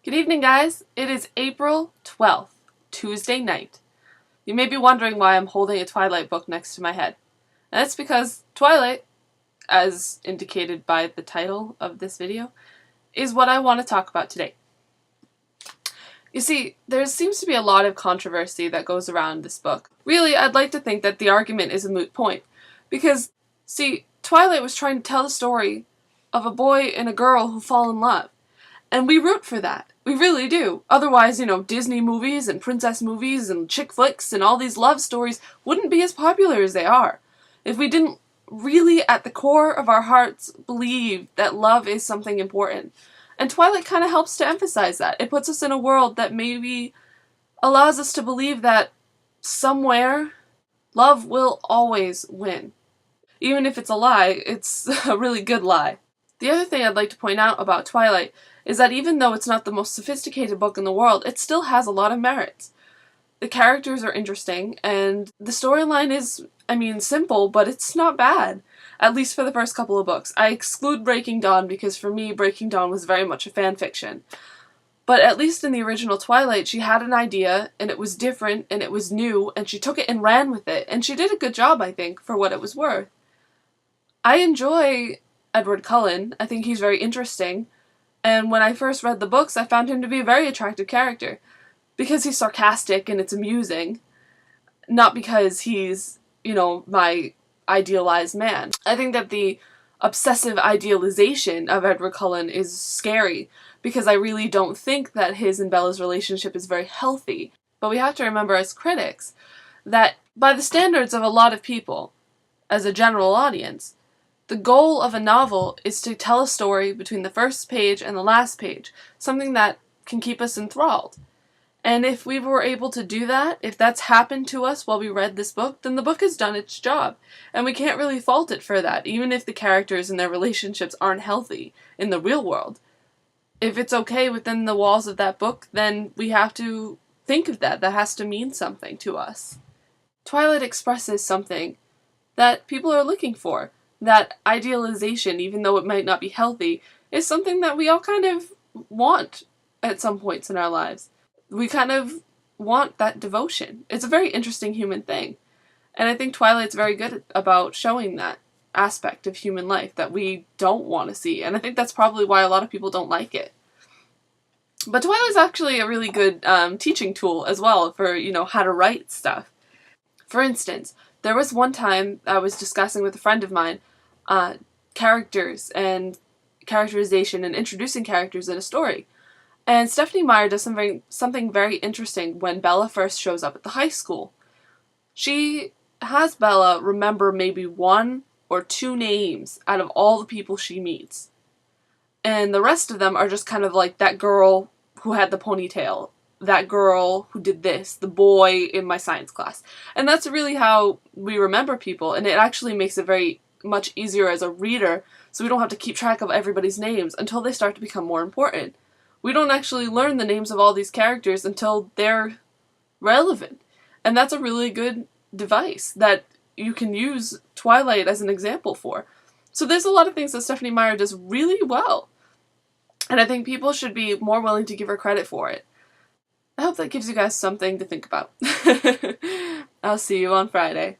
Good evening, guys. It is April 12th, Tuesday night. You may be wondering why I'm holding a Twilight book next to my head. And that's because Twilight, as indicated by the title of this video, is what I want to talk about today. You see, there seems to be a lot of controversy that goes around this book. Really, I'd like to think that the argument is a moot point. Because, see, Twilight was trying to tell the story of a boy and a girl who fall in love. And we root for that. We really do. Otherwise, Disney movies and princess movies and chick flicks and all these love stories wouldn't be as popular as they are. If we didn't really, at the core of our hearts, believe that love is something important. And Twilight kind of helps to emphasize that. It puts us in a world that maybe allows us to believe that somewhere, love will always win. Even if it's a lie, it's a really good lie. The other thing I'd like to point out about Twilight is that even though it's not the most sophisticated book in the world, it still has a lot of merits. The characters are interesting, and the storyline is, simple, but it's not bad. At least for the first couple of books. I exclude Breaking Dawn because for me, Breaking Dawn was very much a fan fiction. But at least in the original Twilight, she had an idea, and it was different, and it was new, and she took it and ran with it, and she did a good job, I think, for what it was worth. I enjoy Edward Cullen. I think he's very interesting. And when I first read the books, I found him to be a very attractive character. Because he's sarcastic and it's amusing. Not because he's, my idealized man. I think that the obsessive idealization of Edward Cullen is scary. Because I really don't think that his and Bella's relationship is very healthy. But we have to remember as critics that by the standards of a lot of people, as a general audience, the goal of a novel is to tell a story between the first page and the last page, something that can keep us enthralled. And if we were able to do that, if that's happened to us while we read this book, then the book has done its job. And we can't really fault it for that, even if the characters and their relationships aren't healthy in the real world. If it's okay within the walls of that book, then we have to think of that. That has to mean something to us. Twilight expresses something that people are looking for. That idealization, even though it might not be healthy, is something that we all kind of want at some points in our lives. We kind of want that devotion. It's a very interesting human thing. And I think Twilight's very good about showing that aspect of human life that we don't want to see. And I think that's probably why a lot of people don't like it. But Twilight's actually a really good teaching tool as well for, how to write stuff. For instance, there was one time I was discussing with a friend of mine characters and characterization and introducing characters in a story. And Stephenie Meyer does something very interesting when Bella first shows up at the high school. She has Bella remember maybe one or two names out of all the people she meets. And the rest of them are just kind of like that girl who had the ponytail, that girl who did this, the boy in my science class. And that's really how we remember people, and it actually makes it very much easier as a reader, so we don't have to keep track of everybody's names until they start to become more important. We don't actually learn the names of all these characters until they're relevant. And that's a really good device that you can use Twilight as an example for. So there's a lot of things that Stephenie Meyer does really well. And I think people should be more willing to give her credit for it. I hope that gives you guys something to think about. I'll see you on Friday.